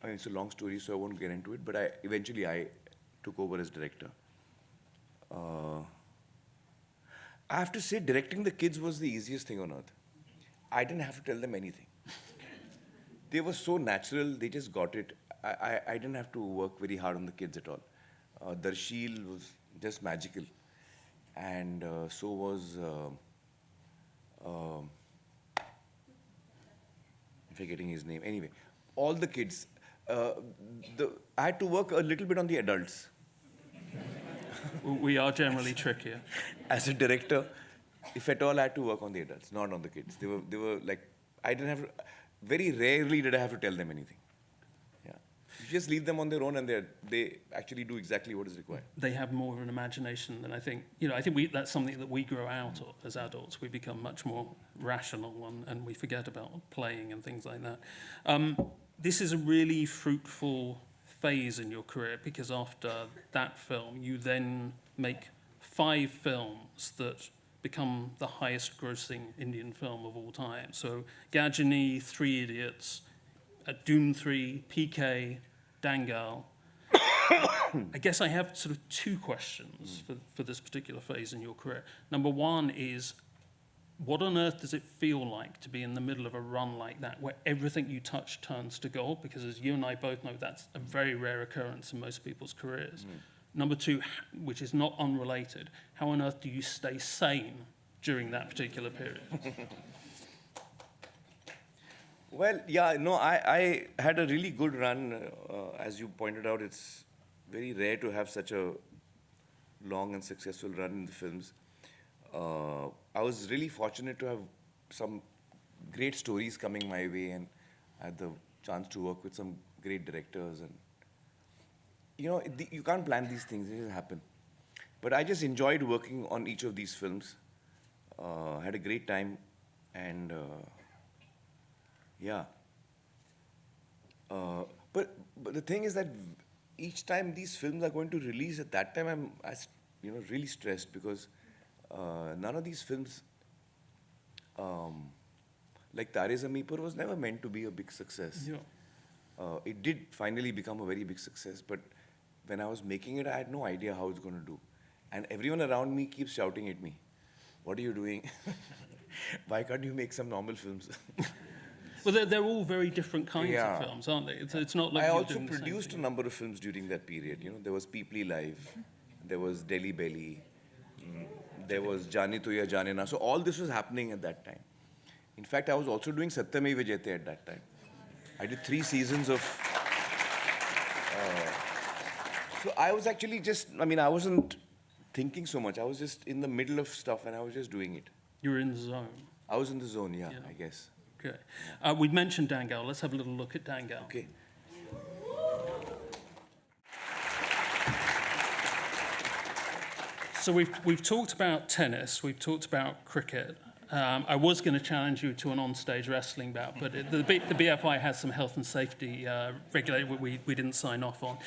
Speaker 2: it's a long story, so I won't get into it, but eventually I took over as director. I have to say, directing the kids was the easiest thing on earth. I didn't have to tell them anything. They were so natural, they just got it. I didn't have to work very hard on the kids at all. Darshil was just magical. And so was, I'm forgetting his name. Anyway, all the kids. I had to work a little bit on the adults.
Speaker 1: We are generally trickier.
Speaker 2: As a director, if at all, I had to work on the adults, not on the kids. They were like, I didn't have to, very rarely did I have to tell them anything. Yeah. You just leave them on their own and they actually do exactly what is required.
Speaker 1: They have more of an imagination than I think, that's something that we grow out of as adults. We become much more rational and we forget about playing and things like that. This is a really fruitful phase in your career because after that film, you then make 5 films that become the highest grossing Indian film of all time. So Gajini, 3 Idiots, Doom 3, PK, Dangal. I guess I have sort of 2 questions for this particular phase in your career. Number 1 is, what on earth does it feel like to be in the middle of a run like that, where everything you touch turns to gold? Because as you and I both know, that's a very rare occurrence in most people's careers. Number 2, which is not unrelated, how on earth do you stay sane during that particular period?
Speaker 2: Well, yeah, no, I had a really good run. As you pointed out, it's very rare to have such a long and successful run in the films. I was really fortunate to have some great stories coming my way, and I had the chance to work with some great directors. And you can't plan these things; they just happen. But I just enjoyed working on each of these films. Had a great time, and yeah. But the thing is that each time these films are going to release, at that time I'm really stressed because none of these films, like Tare Zameen Par, was never meant to be a big success.
Speaker 1: Yeah.
Speaker 2: It did finally become a very big success, but when I was making it, I had no idea how it's going to do. And everyone around me keeps shouting at me, "What are you doing? Why can't you make some normal films?"
Speaker 1: Well, they're all very different kinds of films, aren't they? It's not like
Speaker 2: I
Speaker 1: you're
Speaker 2: also
Speaker 1: doing the same
Speaker 2: produced a
Speaker 1: thing.
Speaker 2: number of films during that period. There was Peeply Live, there was Delhi Belly, there was Jani To Ya Jane Na. So all this was happening at that time. In fact, I was also doing Satyameva Jayate at that time. I did 3 seasons of... so I was actually I wasn't thinking so much. I was just in the middle of stuff and I was just doing it.
Speaker 1: You were in the zone.
Speaker 2: I was in the zone, yeah. I guess.
Speaker 1: Okay. We'd mentioned Dangal. Let's have a little look at Dangal.
Speaker 2: Okay.
Speaker 1: So we've talked about tennis, we've talked about cricket. I was going to challenge you to an on-stage wrestling bout, but the BFI has some health and safety regulations we didn't sign off on.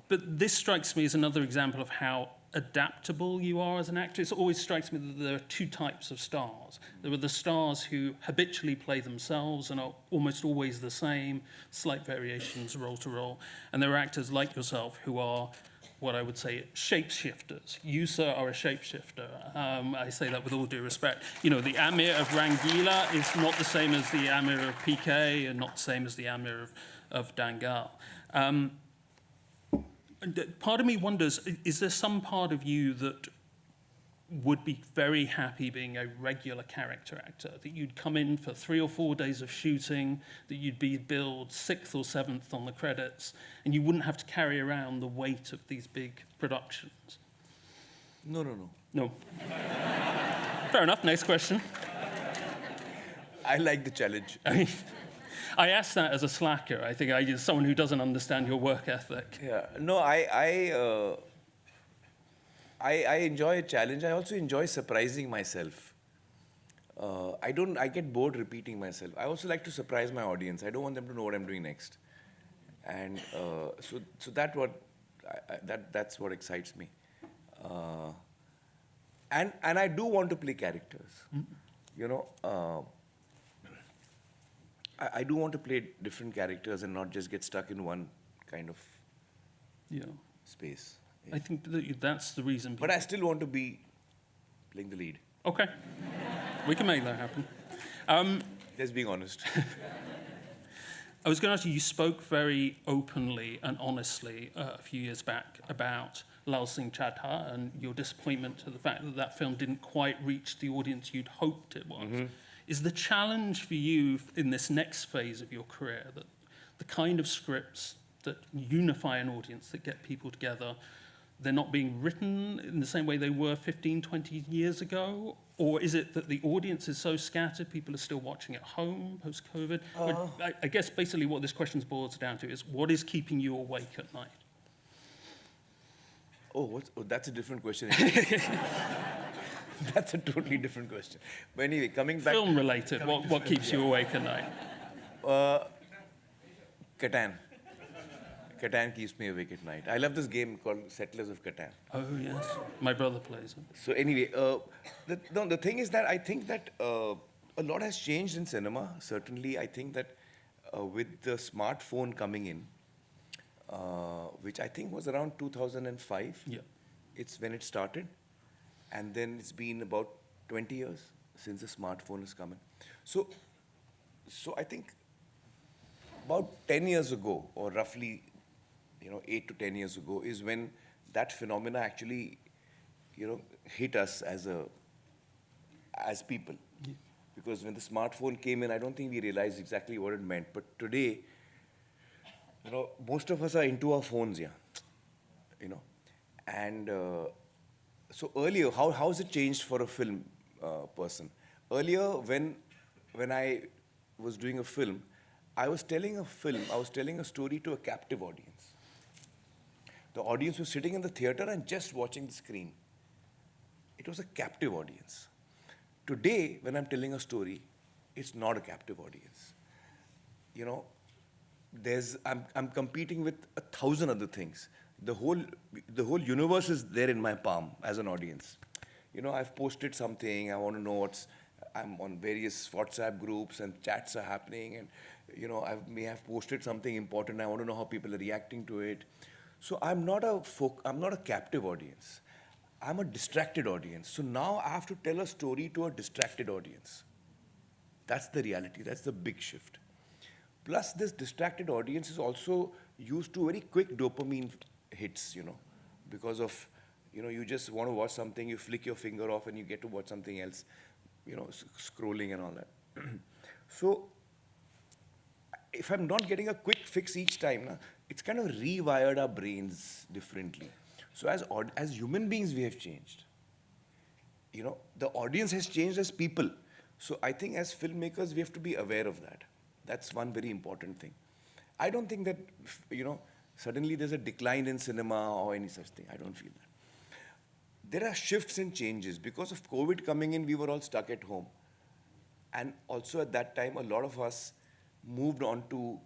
Speaker 1: But this strikes me as another example of how adaptable you are as an actor. It always strikes me that there are 2 types of stars. There are the stars who habitually play themselves and are almost always the same, slight variations role to role. And there are actors like yourself who are what I would say shapeshifters. You, sir, are a shapeshifter. I say that with all due respect. The Aamir of Rangila is not the same as the Aamir of PK and not the same as the Aamir of Dangal. Part of me wonders, is there some part of you that would be very happy being a regular character actor, that you'd come in for 3 or 4 days of shooting, that you'd be billed 6th or 7th on the credits, and you wouldn't have to carry around the weight of these big productions?
Speaker 2: No.
Speaker 1: No. Fair enough. Next question.
Speaker 2: I like the challenge.
Speaker 1: I asked that as a slacker. I think as someone who doesn't understand your work ethic.
Speaker 2: Yeah. No, I enjoy a challenge. I also enjoy surprising myself. I get bored repeating myself. I also like to surprise my audience. I don't want them to know what I'm doing next. And so that's what excites me. And I do want to play characters. I do want to play different characters and not just get stuck in one kind of space. Yeah.
Speaker 1: I think that's the reason.
Speaker 2: But I still want to be playing the lead.
Speaker 1: Okay. We can make that happen.
Speaker 2: Just being honest.
Speaker 1: I was going to ask you spoke very openly and honestly a few years back about Lal Singh Chahta and your disappointment to the fact that film didn't quite reach the audience you'd hoped it was. Mm-hmm. Is the challenge for you in this next phase of your career that the kind of scripts that unify an audience, that get people together, they're not being written in the same way they were 15, 20 years ago? Or is it that the audience is so scattered, people are still watching at home post-COVID? I guess basically what this question boils down to is, what is keeping you awake at night?
Speaker 2: Oh, that's a different question. That's a totally different question. But anyway, coming back...
Speaker 1: Film-related, what keeps you awake at night?
Speaker 2: Catan. Catan keeps me awake at night. I love this game called Settlers of Catan.
Speaker 1: Oh, yes. My brother plays it.
Speaker 2: So anyway, the thing is that I think that a lot has changed in cinema. Certainly, I think that with the smartphone coming in, which I think was around 2005.
Speaker 1: Yeah.
Speaker 2: It's when it started. And then it's been about 20 years since the smartphone has come in. So I think about 10 years ago, or roughly, 8 to 10 years ago, is when that phenomena actually, hit us as people. Yeah. Because when the smartphone came in, I don't think we realized exactly what it meant. But today, most of us are into our phones, and so earlier, how has it changed for a film person? Earlier, when I was doing a film, I was telling a story to a captive audience. The audience was sitting in the theater and just watching the screen. It was a captive audience. Today, when I'm telling a story, it's not a captive audience. I'm competing with 1,000 other things. The whole universe is there in my palm as an audience. I've posted something, I want to know I'm on various WhatsApp groups and chats are happening, and I may have posted something important, I want to know how people are reacting to it. So I'm not a captive audience. I'm a distracted audience. So now I have to tell a story to a distracted audience. That's the reality, that's the big shift. Plus, this distracted audience is also used to very quick dopamine hits, because of, you just want to watch something, you flick your finger off and you get to watch something else, scrolling and all that. So, if I'm not getting a quick fix each time, it's kind of rewired our brains differently. So as human beings, we have changed. The audience has changed as people. So I think as filmmakers, we have to be aware of that. That's one very important thing. I don't think that, suddenly there's a decline in cinema or any such thing. I don't feel that. There are shifts and changes. Because of COVID coming in, we were all stuck at home. And also at that time, a lot of us moved on to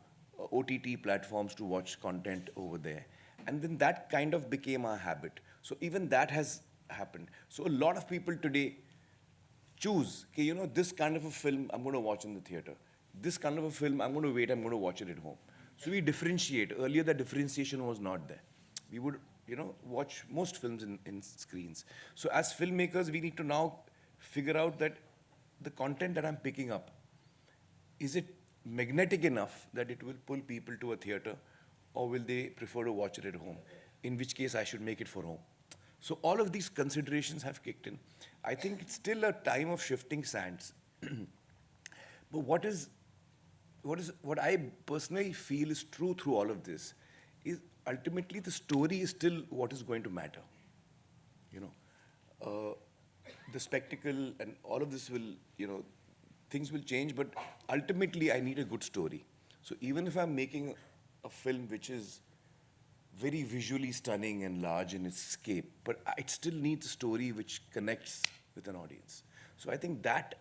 Speaker 2: OTT platforms to watch content over there. And then that kind of became our habit. So even that has happened. So a lot of people today choose, okay, this kind of a film I'm going to watch in the theater. This kind of a film, I'm going to wait, I'm going to watch it at home. So we differentiate. Earlier, the differentiation was not there. We would, watch most films in screens. So as filmmakers, we need to now figure out that the content that I'm picking up, is it magnetic enough that it will pull people to a theater, or will they prefer to watch it at home? In which case, I should make it for home. So all of these considerations have kicked in. I think it's still a time of shifting sands. But what I personally feel is true through all of this is ultimately the story is still what is going to matter. The spectacle and all of this will, things will change, but ultimately I need a good story. So even if I'm making a film which is very visually stunning and large in its scape, but it still needs a story which connects with an audience. So I think that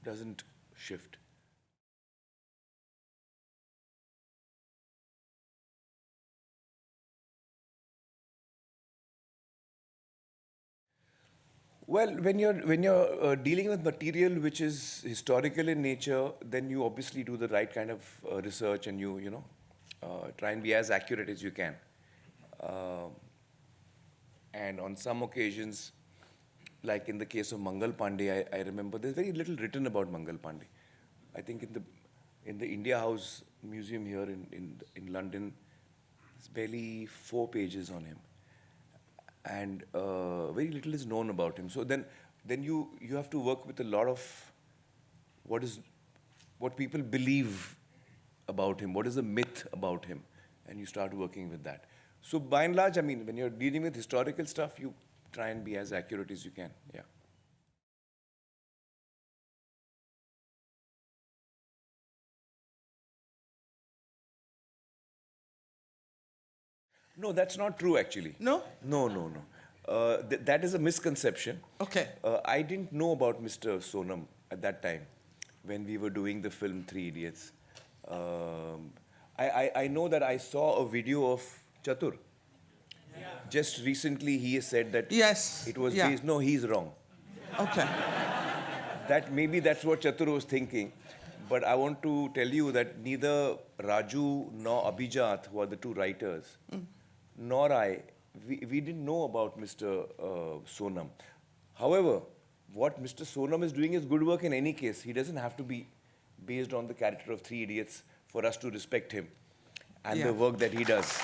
Speaker 2: doesn't shift. Well, when you're dealing with material which is historical in nature, then you obviously do the right kind of research, and you try and be as accurate as you can. And on some occasions, like in the case of Mangal Pandey, I remember there's very little written about Mangal Pandey. I think in the India House Museum here in London, there's barely 4 pages on him. And very little is known about him. So then you have to work with a lot of what people believe about him, what is the myth about him, and you start working with that. So by and large, I mean, when you're dealing with historical stuff, you try and be as accurate as you can. Yeah. No, that's not true, actually.
Speaker 3: No?
Speaker 2: No. That is a misconception.
Speaker 3: Okay.
Speaker 2: I didn't know about Mr. Sonam at that time when we were doing the film Three Idiots. I know that I saw a video of Chatur. Just recently, he has said that
Speaker 3: Yes.
Speaker 2: it was
Speaker 3: Yeah.
Speaker 2: based. No, he's wrong.
Speaker 3: Okay.
Speaker 2: That maybe that's what Chatur was thinking. But I want to tell you that neither Raju nor Abhijat, who are the two writers, nor I, we didn't know about Mr. Sonam. However, what Mr. Sonam is doing is good work in any case. He doesn't have to be based on the character of Three Idiots for us to respect him and
Speaker 3: Yeah.
Speaker 2: the work that he does.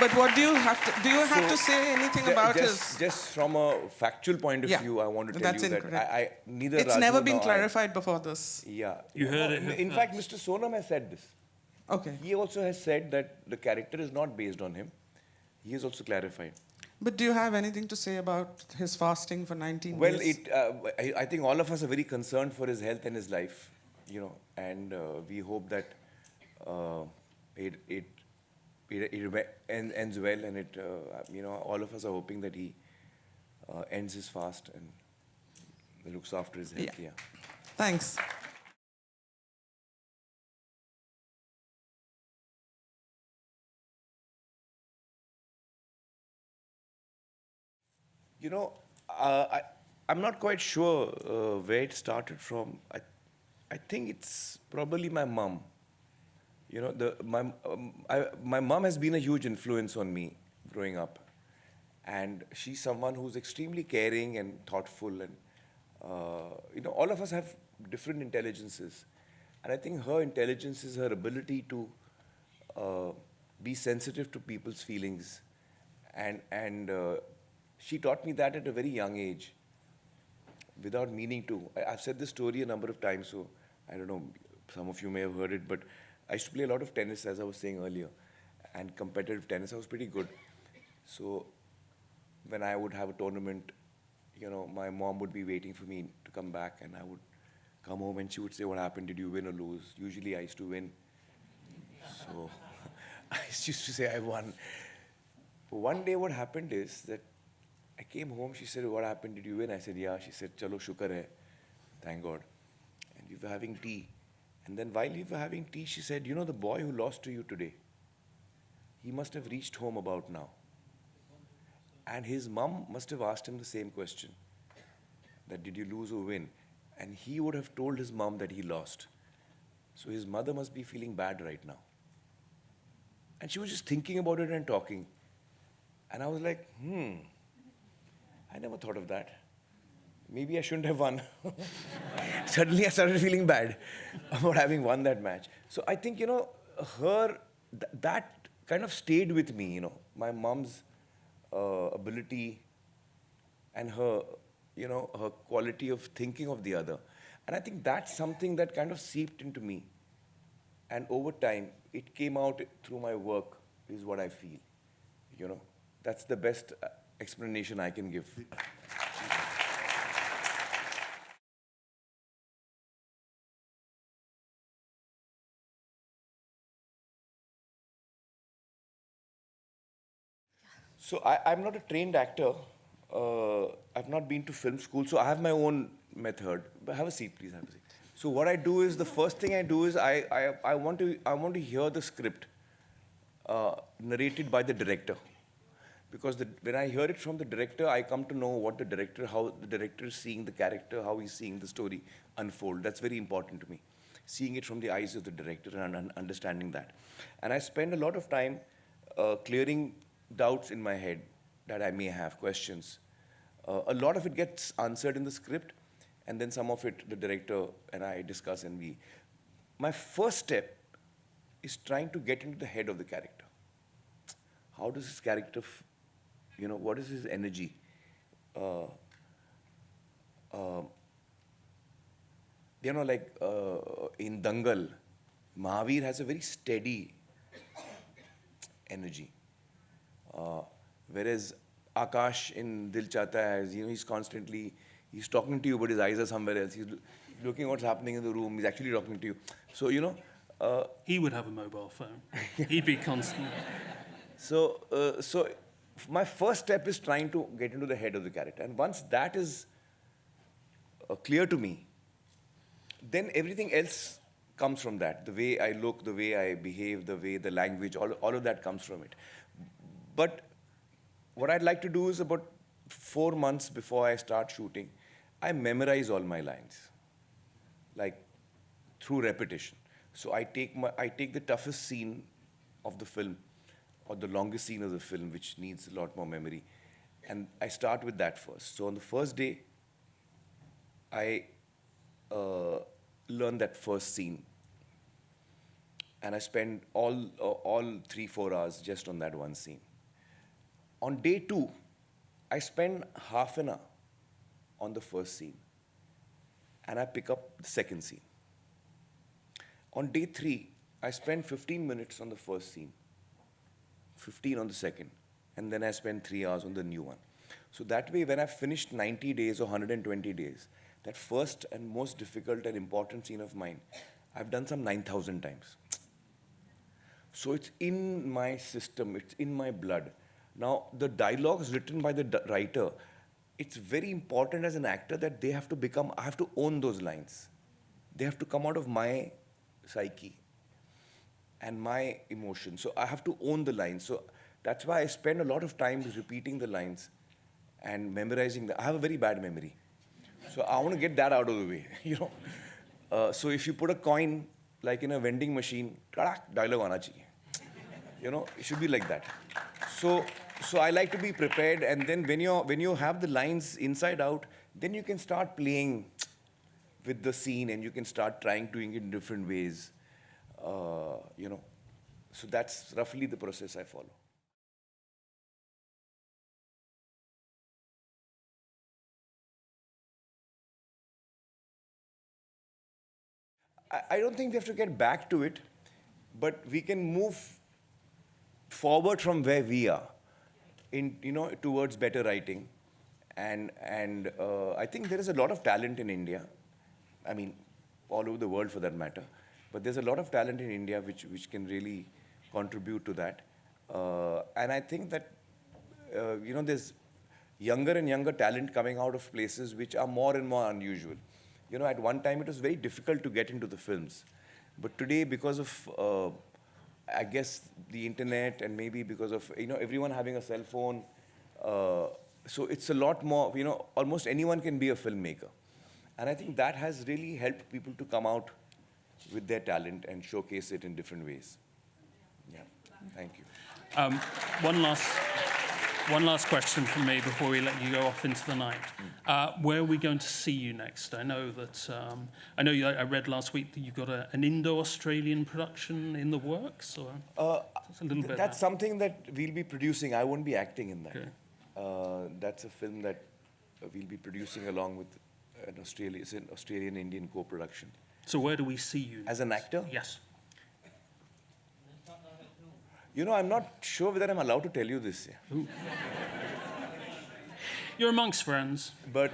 Speaker 3: But what do you have to, have to say anything about his...
Speaker 2: Just from a factual point of
Speaker 3: Yeah.
Speaker 2: view, I want to tell
Speaker 3: That's
Speaker 2: you that
Speaker 3: incorrect.
Speaker 2: neither
Speaker 3: It's
Speaker 2: Raju
Speaker 3: never been
Speaker 2: nor I-
Speaker 3: clarified before this.
Speaker 2: Yeah.
Speaker 1: You heard it here
Speaker 2: In fact, Mr. Sonam has said this.
Speaker 3: Okay.
Speaker 2: He also has said that the character is not based on him. He has also clarified.
Speaker 3: But do you have anything to say about his fasting for 19
Speaker 2: Well,
Speaker 3: days?
Speaker 2: I think all of us are very concerned for his health and his life, and we hope that it ends well, and all of us are hoping that he ends his fast and looks after his health.
Speaker 3: Yeah.
Speaker 2: Yeah.
Speaker 3: Thanks.
Speaker 2: I'm not quite sure where it started from. I think it's probably my mom. My mom has been a huge influence on me growing up, and she's someone who's extremely caring and thoughtful, and all of us have different intelligences, and I think her intelligence is her ability to be sensitive to people's feelings, and she taught me that at a very young age, without meaning to. I've said this story a number of times, so I don't know, some of you may have heard it, but I used to play a lot of tennis, as I was saying earlier, and competitive tennis. I was pretty good. So when I would have a tournament, my mom would be waiting for me to come back, and I would come home and she would say, "What happened? Did you win or lose?" Usually I used to win. So I used to say I won. But one day what happened is that I came home, she said, "What happened? Did you win?" I said, "Yeah." She said, "Chalo, shukar hai. Thank God." And we were having tea. And then while we were having tea, she said, "The boy who lost to you today, he must have reached home about now. And his mom must have asked him the same question, that did you lose or win? And he would have told his mom that he lost. So his mother must be feeling bad right now." And she was just thinking about it and talking. And I was like, I never thought of that. Maybe I shouldn't have won. Suddenly I started feeling bad about having won that match. So I think, that kind of stayed with me, my mom's ability and her, her quality of thinking of the other. And I think that's something that kind of seeped into me. And over time, it came out through my work, is what I feel. That's the best explanation I can give. So I'm not a trained actor. I've not been to film school, so I have my own method. But have a seat, please. Have a seat. So what I do is, the first thing I do is I want to hear the script narrated by the director, because when I hear it from the director, I come to know how the director is seeing the character, how he's seeing the story unfold. That's very important to me, seeing it from the eyes of the director and understanding that. And I spend a lot of time clearing doubts in my head that I may have, questions. A lot of it gets answered in the script, and then some of it the director and I discuss, and my first step is trying to get into the head of the character. How does this character, what is his energy? you know, like in Dangal, Mahavir has a very steady energy. Whereas Akash in Dil Chahta has, you know, he's talking to you, but his eyes are somewhere else. He's looking what's happening in the room. He's actually talking to you. So, you know.
Speaker 1: He would have a mobile phone. He'd be constant.
Speaker 2: So my first step is trying to get into the head of the character. And once that is clear to me, then everything else comes from that. The way I look, the way I behave, the language, all of that comes from it. But what I'd like to do is about 4 months before I start shooting, I memorize all my lines, like through repetition. So I take the toughest scene of the film, or the longest scene of the film, which needs a lot more memory, and I start with that first. So on the first day, I learn that first scene, and I spend all 3-4 hours just on that one scene. On day 2, I spend half an hour on the first scene, and I pick up the second scene. On day 3, I spend 15 minutes on the first scene, 15 on the second, and then I spend 3 hours on the new one. So that way, when I've finished 90 days or 120 days, that first and most difficult and important scene of mine, I've done some 9,000 times. So it's in my system, it's in my blood. Now, the dialogues written by the writer, it's very important as an actor that they have to become, I have to own those lines. They have to come out of my psyche and my emotion. So I have to own the lines. So that's why I spend a lot of time repeating the lines and memorizing them. I have a very bad memory. So I want to get that out of the way, you know. So if you put a coin, like in a vending machine, dialogue aana chahiye. You know, it should be like that. So I like to be prepared, and then when you have the lines inside out, then you can start playing with the scene, and you can start trying doing it in different ways. You know, so that's roughly the process I follow. I don't think we have to get back to it, but we can move forward from where we are, towards better writing, and I think there is a lot of talent in India. I mean, all over the world for that matter. But there's a lot of talent in India which can really contribute to that. And I think that, there's younger and younger talent coming out of places which are more and more unusual. You know, at one time it was very difficult to get into the films. But today, because of, I guess, the internet, and maybe because of, everyone having a cell phone, so it's a lot more, almost anyone can be a filmmaker. And I think that has really helped people to come out with their talent and showcase it in different ways. Yeah, thank you.
Speaker 1: One last question from me before we let you go off into the night. Where are we going to see you next? I know that I read last week that you've got an Indo-Australian production in the works. Or a little bit.
Speaker 2: That's something that we'll be producing. I won't be acting in that.
Speaker 1: Okay.
Speaker 2: That's a film that we'll be producing along with it's an Australian-Indian co-production.
Speaker 1: So where do we see you?
Speaker 2: As an actor?
Speaker 1: Yes.
Speaker 2: I'm not sure whether I'm allowed to tell you this. Yeah.
Speaker 1: You're amongst friends.
Speaker 2: But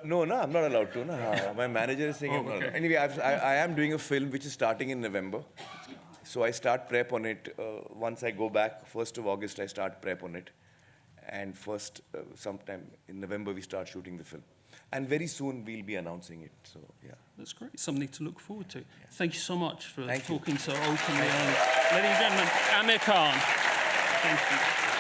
Speaker 2: no, I'm not allowed to. No. My manager is saying I'm not allowed. Anyway, I am doing a film which is starting in November. So I start prep on it. Once I go back, 1st of August, I start prep on it. And sometime in November, we start shooting the film. And very soon, we'll be announcing it. So, yeah.
Speaker 1: That's great. Something to look forward to. Yeah. Thank you so much for
Speaker 2: Thank
Speaker 1: talking
Speaker 2: you.
Speaker 1: so openly. Ladies and gentlemen, Aamir Khan. Thank you.